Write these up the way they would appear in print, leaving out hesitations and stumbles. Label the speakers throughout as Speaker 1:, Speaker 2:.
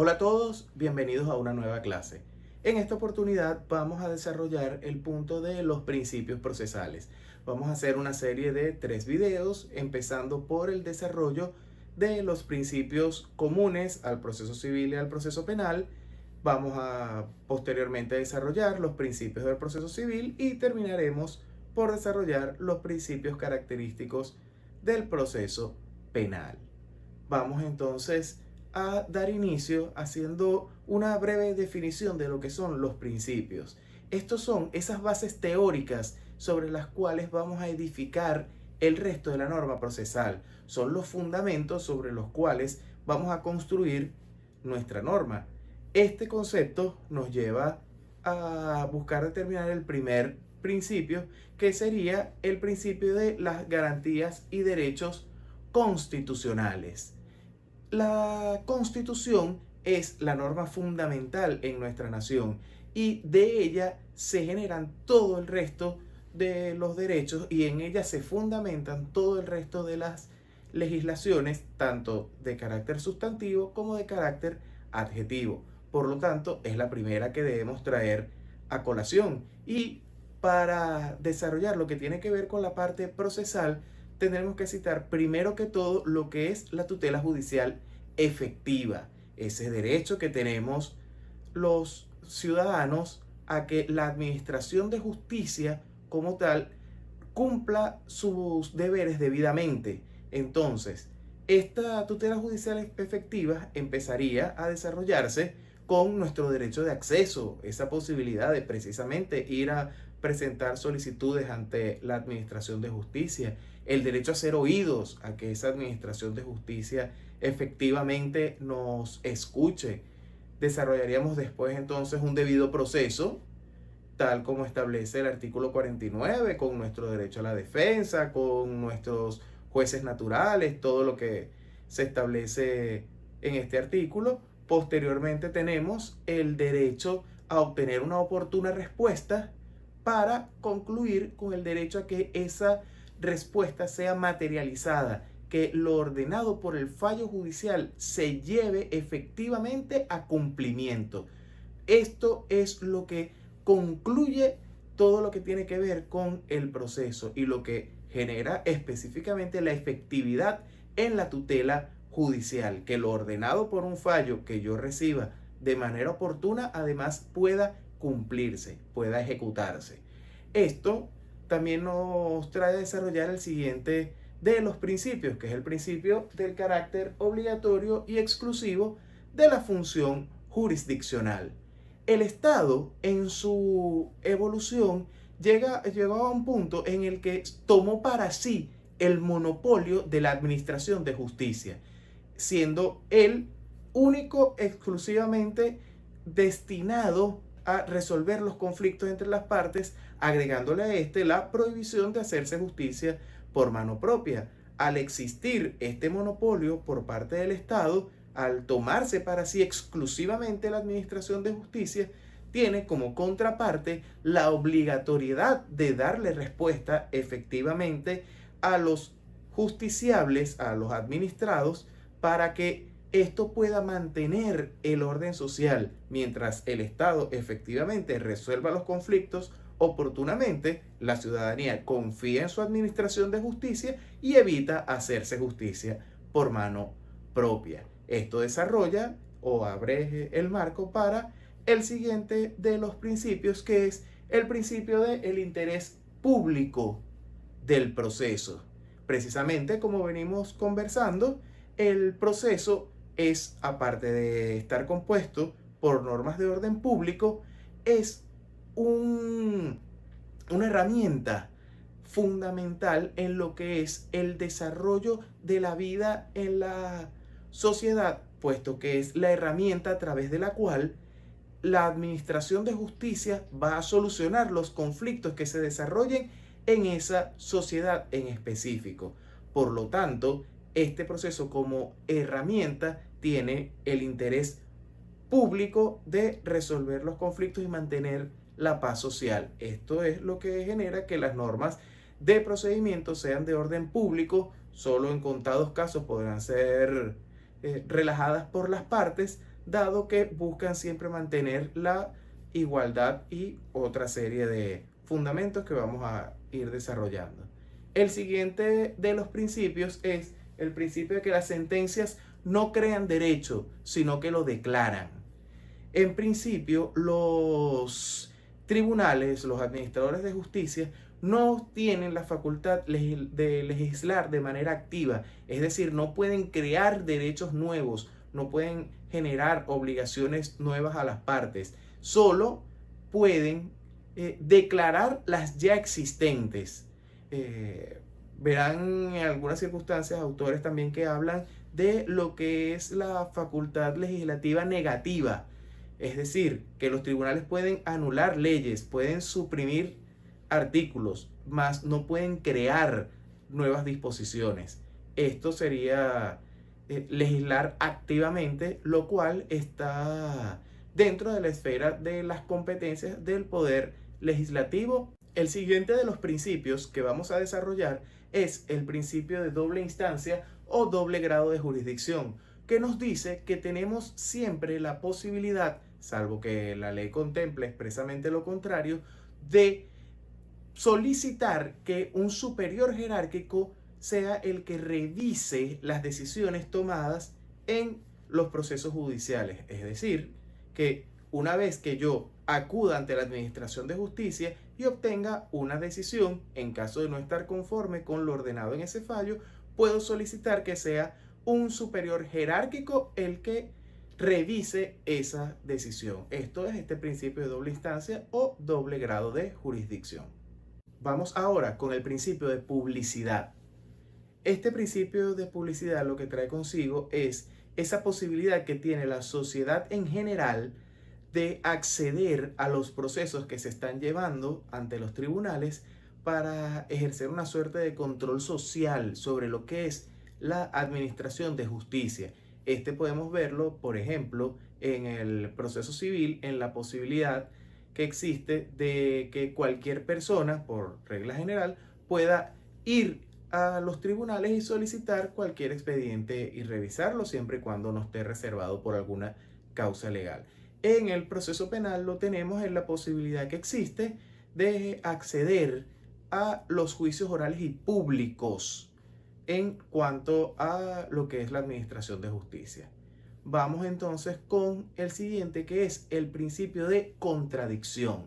Speaker 1: Hola a todos, bienvenidos a una nueva clase. En esta oportunidad vamos a desarrollar el punto de los principios procesales. Vamos a hacer una serie de 3 videos, empezando por el desarrollo de los principios comunes al proceso civil y al proceso penal. Vamos a posteriormente desarrollar los principios del proceso civil y terminaremos por desarrollar los principios característicos del proceso penal. Vamos entonces a dar inicio haciendo una breve definición de lo que son los principios. Estos son esas bases teóricas sobre las cuales vamos a edificar el resto de la norma procesal. Son los fundamentos sobre los cuales vamos a construir nuestra norma. Este concepto nos lleva a buscar determinar el primer principio, que sería el principio de las garantías y derechos constitucionales. La Constitución es la norma fundamental en nuestra nación y de ella se generan todo el resto de los derechos y en ella se fundamentan todo el resto de las legislaciones, tanto de carácter sustantivo como de carácter adjetivo. Por lo tanto, es la primera que debemos traer a colación. Y para desarrollar lo que tiene que ver con la parte procesal, tendremos que citar primero que todo lo que es la tutela judicial efectiva, ese derecho que tenemos los ciudadanos a que la administración de justicia como tal cumpla sus deberes debidamente. Entonces, esta tutela judicial efectiva empezaría a desarrollarse con nuestro derecho de acceso, esa posibilidad de precisamente ir a presentar solicitudes ante la administración de justicia, el derecho a ser oídos, a que esa administración de justicia efectivamente nos escuche. Desarrollaríamos después entonces un debido proceso, tal como establece el artículo 49, con nuestro derecho a la defensa, con nuestros jueces naturales, todo lo que se establece en este artículo. Posteriormente tenemos el derecho a obtener una oportuna respuesta para concluir con el derecho a que esa respuesta sea materializada, que lo ordenado por el fallo judicial se lleve efectivamente a cumplimiento. Esto es lo que concluye todo lo que tiene que ver con el proceso y lo que genera específicamente la efectividad en la tutela judicial, que lo ordenado por un fallo que yo reciba de manera oportuna además pueda cumplirse, pueda ejecutarse. Esto también nos trae a desarrollar el siguiente de los principios, que es el principio del carácter obligatorio y exclusivo de la función jurisdiccional. El Estado, en su evolución, llegó a un punto en el que tomó para sí el monopolio de la administración de justicia, siendo él único, exclusivamente destinado a resolver los conflictos entre las partes, agregándole a este la prohibición de hacerse justicia por mano propia. Al existir este monopolio por parte del Estado, al tomarse para sí exclusivamente la administración de justicia, tiene como contraparte la obligatoriedad de darle respuesta efectivamente a los justiciables, a los administrados, para que esto pueda mantener el orden social, mientras el Estado efectivamente resuelva los conflictos oportunamente. La ciudadanía confía en su administración de justicia y evita hacerse justicia por mano propia. Esto desarrolla o abre el marco para el siguiente de los principios, que es el principio del interés público del proceso. Precisamente como venimos conversando, el proceso es, aparte de estar compuesto por normas de orden público, es una herramienta fundamental en lo que es el desarrollo de la vida en la sociedad, puesto que es la herramienta a través de la cual la administración de justicia va a solucionar los conflictos que se desarrollen en esa sociedad en específico. Por lo tanto, este proceso como herramienta tiene el interés público de resolver los conflictos y mantener la paz social. Esto es lo que genera que las normas de procedimiento sean de orden público. Solo en contados casos podrán ser relajadas por las partes, dado que buscan siempre mantener la igualdad y otra serie de fundamentos que vamos a ir desarrollando. El siguiente de los principios es el principio de que las sentencias no crean derecho, sino que lo declaran. En principio, los tribunales, los administradores de justicia, no tienen la facultad de legislar de manera activa, es decir, no pueden crear derechos nuevos, no pueden generar obligaciones nuevas a las partes, solo pueden declarar las ya existentes. Verán en algunas circunstancias autores también que hablan de lo que es la facultad legislativa negativa, es decir, que los tribunales pueden anular leyes, pueden suprimir artículos, mas no pueden crear nuevas disposiciones. Esto sería legislar activamente, lo cual está dentro de la esfera de las competencias del poder legislativo. El siguiente de los principios que vamos a desarrollar es el principio de doble instancia o doble grado de jurisdicción, que nos dice que tenemos siempre la posibilidad, salvo que la ley contemple expresamente lo contrario, de solicitar que un superior jerárquico sea el que revise las decisiones tomadas en los procesos judiciales. Es decir, que una vez que yo acuda ante la Administración de Justicia y obtenga una decisión, en caso de no estar conforme con lo ordenado en ese fallo, puedo solicitar que sea un superior jerárquico el que revise esa decisión. Esto es este principio de doble instancia o doble grado de jurisdicción. Vamos ahora con el principio de publicidad. Este principio de publicidad lo que trae consigo es esa posibilidad que tiene la sociedad en general de acceder a los procesos que se están llevando ante los tribunales para ejercer una suerte de control social sobre lo que es la administración de justicia. Este podemos verlo, por ejemplo, en el proceso civil, en la posibilidad que existe de que cualquier persona, por regla general, pueda ir a los tribunales y solicitar cualquier expediente y revisarlo siempre y cuando no esté reservado por alguna causa legal. En el proceso penal lo tenemos en la posibilidad que existe de acceder a los juicios orales y públicos en cuanto a lo que es la administración de justicia. Vamos entonces con el siguiente, que es el principio de contradicción.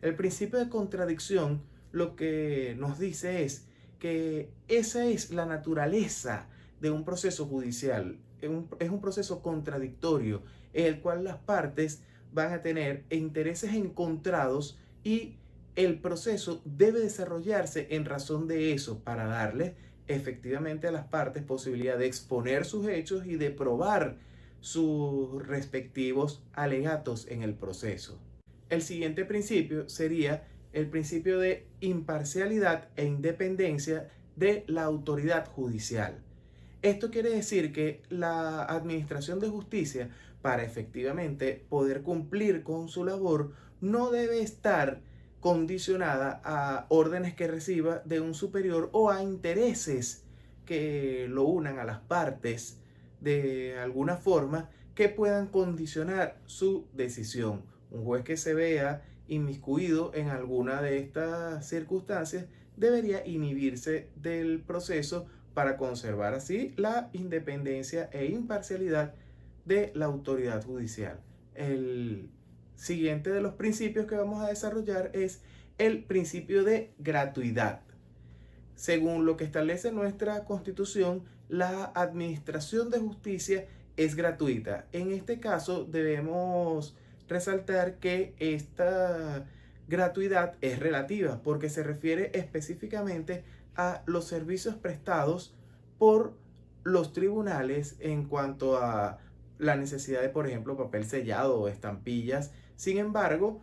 Speaker 1: El principio de contradicción lo que nos dice es que esa es la naturaleza de un proceso judicial. Es un proceso contradictorio en el cual las partes van a tener intereses encontrados y el proceso debe desarrollarse en razón de eso para darle efectivamente a las partes posibilidad de exponer sus hechos y de probar sus respectivos alegatos en el proceso. El siguiente principio sería el principio de imparcialidad e independencia de la autoridad judicial. Esto quiere decir que la administración de justicia, para efectivamente poder cumplir con su labor, no debe estar condicionada a órdenes que reciba de un superior o a intereses que lo unan a las partes de alguna forma que puedan condicionar su decisión. Un juez que se vea inmiscuido en alguna de estas circunstancias debería inhibirse del proceso para conservar así la independencia e imparcialidad de la autoridad judicial. El siguiente de los principios que vamos a desarrollar es el principio de gratuidad. Según lo que establece nuestra Constitución, la administración de justicia es gratuita. En este caso debemos resaltar que esta gratuidad es relativa porque se refiere específicamente a los servicios prestados por los tribunales en cuanto a la necesidad de, por ejemplo, papel sellado o estampillas. Sin embargo,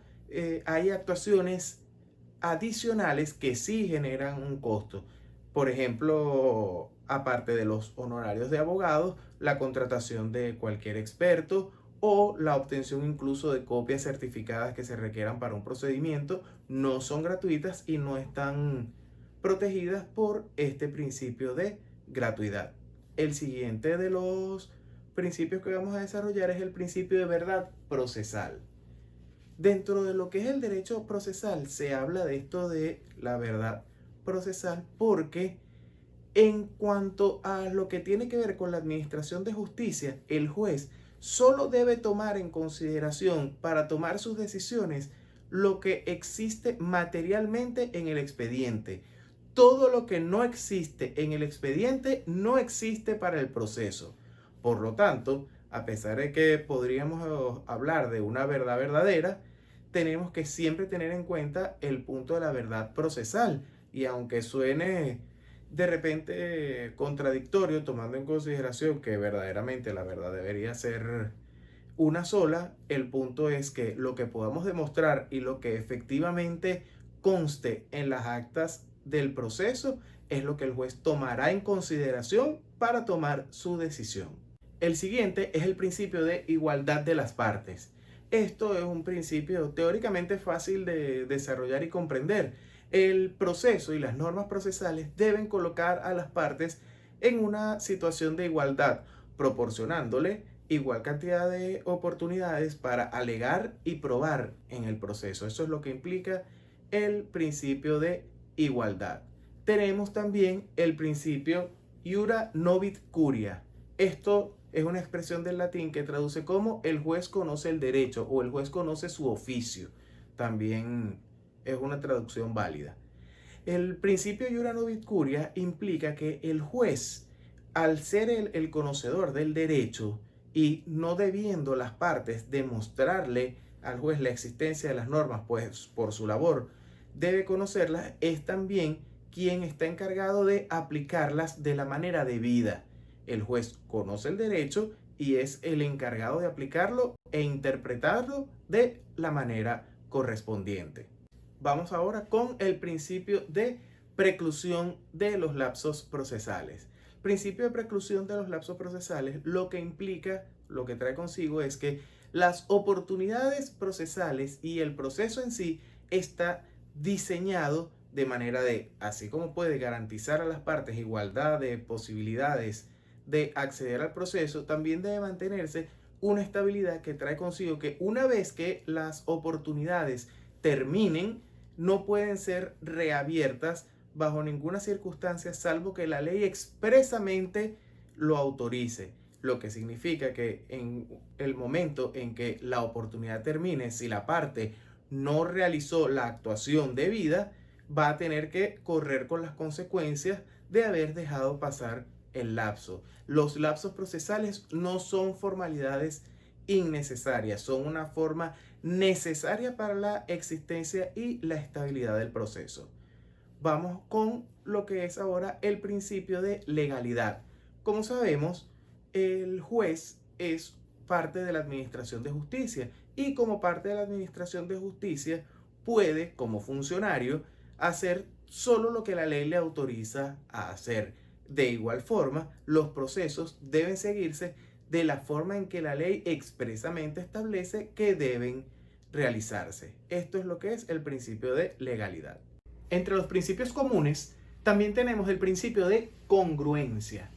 Speaker 1: hay actuaciones adicionales que sí generan un costo. Por ejemplo, aparte de los honorarios de abogados, la contratación de cualquier experto o la obtención incluso de copias certificadas que se requieran para un procedimiento no son gratuitas y no están protegidas por este principio de gratuidad. El siguiente de los principios que vamos a desarrollar es el principio de verdad procesal. Dentro de lo que es el derecho procesal se habla de esto de la verdad procesal porque en cuanto a lo que tiene que ver con la administración de justicia, el juez solo debe tomar en consideración para tomar sus decisiones lo que existe materialmente en el expediente. Todo lo que no existe en el expediente no existe para el proceso. Por lo tanto, a pesar de que podríamos hablar de una verdad verdadera, tenemos que siempre tener en cuenta el punto de la verdad procesal. Y aunque suene de repente contradictorio, tomando en consideración que verdaderamente la verdad debería ser una sola, el punto es que lo que podamos demostrar y lo que efectivamente conste en las actas del proceso es lo que el juez tomará en consideración para tomar su decisión. El siguiente es el principio de igualdad de las partes. Esto es un principio teóricamente fácil de desarrollar y comprender. El proceso y las normas procesales deben colocar a las partes en una situación de igualdad, proporcionándole igual cantidad de oportunidades para alegar y probar en el proceso. Eso es lo que implica el principio de igualdad. Tenemos también el principio iura novit curia. Esto es una expresión del latín que traduce como el juez conoce el derecho o el juez conoce su oficio. También es una traducción válida. El principio iura novit curia implica que el juez, al ser el conocedor del derecho y no debiendo las partes demostrarle al juez la existencia de las normas, pues por su labor debe conocerlas, es también quien está encargado de aplicarlas de la manera debida. El juez conoce el derecho y es el encargado de aplicarlo e interpretarlo de la manera correspondiente. Vamos ahora con el principio de preclusión de los lapsos procesales. Principio de preclusión de los lapsos procesales lo que implica, lo que trae consigo es que las oportunidades procesales y el proceso en sí está diseñado de manera de, así como puede garantizar a las partes igualdad de posibilidades de acceder al proceso, también debe mantenerse una estabilidad que trae consigo que una vez que las oportunidades terminen, no pueden ser reabiertas bajo ninguna circunstancia salvo que la ley expresamente lo autorice. Lo que significa que en el momento en que la oportunidad termine, si la parte no realizó la actuación debida, va a tener que correr con las consecuencias de haber dejado pasar el lapso. Los lapsos procesales no son formalidades innecesarias, son una forma necesaria para la existencia y la estabilidad del proceso. Vamos con lo que es ahora el principio de legalidad. Como sabemos, el juez es parte de la administración de justicia y como parte de la administración de justicia puede, como funcionario, hacer solo lo que la ley le autoriza a hacer. De igual forma, los procesos deben seguirse de la forma en que la ley expresamente establece que deben realizarse. Esto es lo que es el principio de legalidad. Entre los principios comunes, también tenemos el principio de congruencia.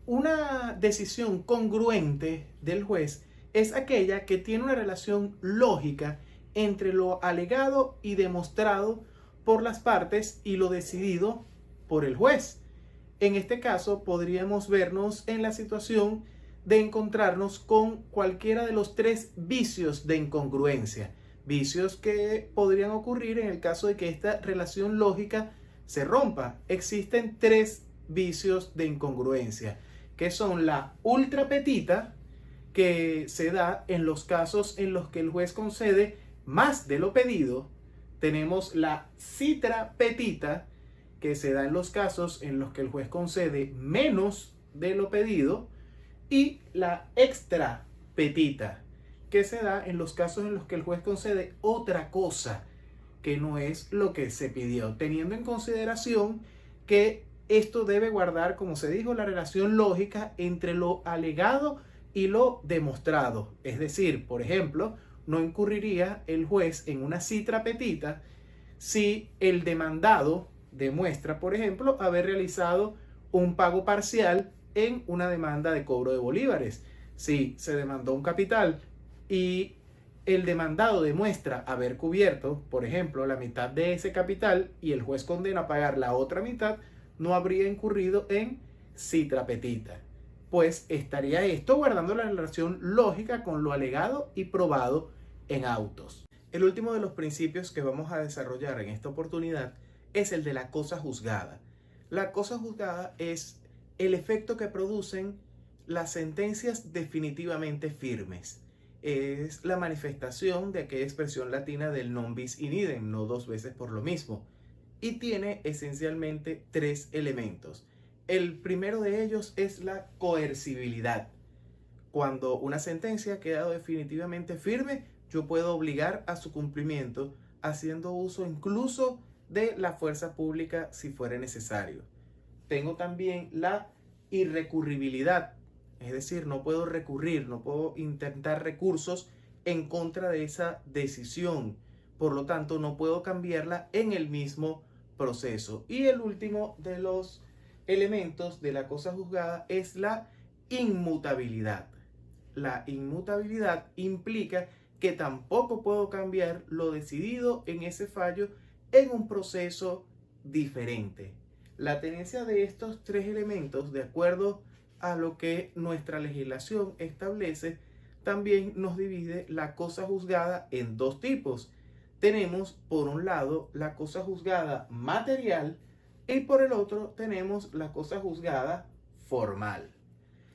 Speaker 1: Una decisión congruente del juez es aquella que tiene una relación lógica entre lo alegado y demostrado por las partes y lo decidido por el juez. En este caso, podríamos vernos en la situación de encontrarnos con cualquiera de los tres vicios de incongruencia. Vicios que podrían ocurrir en el caso de que esta relación lógica se rompa. Existen tres vicios de incongruencia, que son la ultra petita, que se da en los casos en los que el juez concede más de lo pedido. Tenemos la citra petita, que se da en los casos en los que el juez concede menos de lo pedido. Y la extra petita, que se da en los casos en los que el juez concede otra cosa que no es lo que se pidió, teniendo en consideración que esto debe guardar, como se dijo, la relación lógica entre lo alegado y lo demostrado. Es decir, por ejemplo, no incurriría el juez en una citra petita si el demandado demuestra, por ejemplo, haber realizado un pago parcial en una demanda de cobro de bolívares. Si se demandó un capital y el demandado demuestra haber cubierto, por ejemplo, la mitad de ese capital y el juez condena a pagar la otra mitad, no habría incurrido en citra petita, pues estaría esto guardando la relación lógica con lo alegado y probado en autos. El último de los principios que vamos a desarrollar en esta oportunidad es el de la cosa juzgada. La cosa juzgada es el efecto que producen las sentencias definitivamente firmes. Es la manifestación de aquella expresión latina del non bis in idem, no dos veces por lo mismo, y tiene esencialmente tres elementos. El primero de ellos es la coercibilidad. Cuando una sentencia ha quedado definitivamente firme, yo puedo obligar a su cumplimiento haciendo uso incluso de la fuerza pública si fuera necesario. Tengo también la irrecurribilidad, es decir, no puedo recurrir, no puedo intentar recursos en contra de esa decisión. Por lo tanto, no puedo cambiarla en el mismo proceso. Y el último de los elementos de la cosa juzgada es la inmutabilidad. La inmutabilidad implica que tampoco puedo cambiar lo decidido en ese fallo en un proceso diferente. La tenencia de estos tres elementos, de acuerdo a lo que nuestra legislación establece, también nos divide la cosa juzgada en dos tipos. Tenemos por un lado la cosa juzgada material y por el otro tenemos la cosa juzgada formal.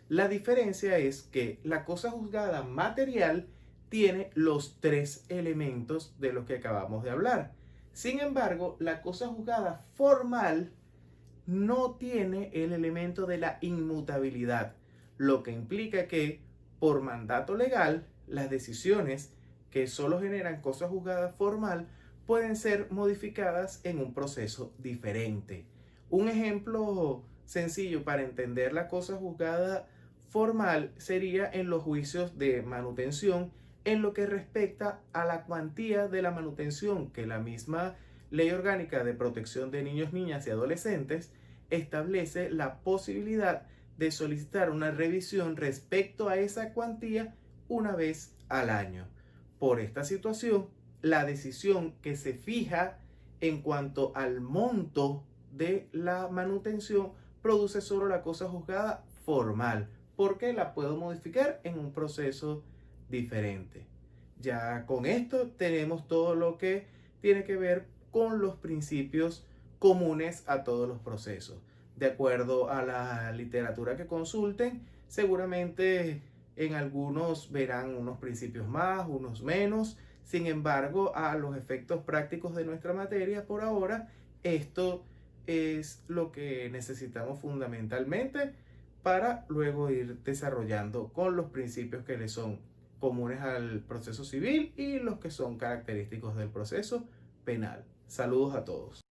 Speaker 1: La diferencia es que la cosa juzgada material tiene los tres elementos de los que acabamos de hablar. Sin embargo, la cosa juzgada formal no tiene el elemento de la inmutabilidad, lo que implica que por mandato legal las decisiones que solo generan cosa juzgada formal pueden ser modificadas en un proceso diferente. Un ejemplo sencillo para entender la cosa juzgada formal sería en los juicios de manutención en lo que respecta a la cuantía de la manutención que la misma Ley Orgánica de Protección de Niños, Niñas y Adolescentes establece la posibilidad de solicitar una revisión respecto a esa cuantía una vez al año. Por esta situación, la decisión que se fija en cuanto al monto de la manutención produce solo la cosa juzgada formal, porque la puedo modificar en un proceso diferente. Ya con esto tenemos todo lo que tiene que ver con los principios comunes a todos los procesos. De acuerdo a la literatura que consulten, seguramente en algunos verán unos principios más, unos menos. Sin embargo, a los efectos prácticos de nuestra materia por ahora, esto es lo que necesitamos fundamentalmente para luego ir desarrollando con los principios que le son comunes al proceso civil y los que son característicos del proceso penal. Saludos a todos.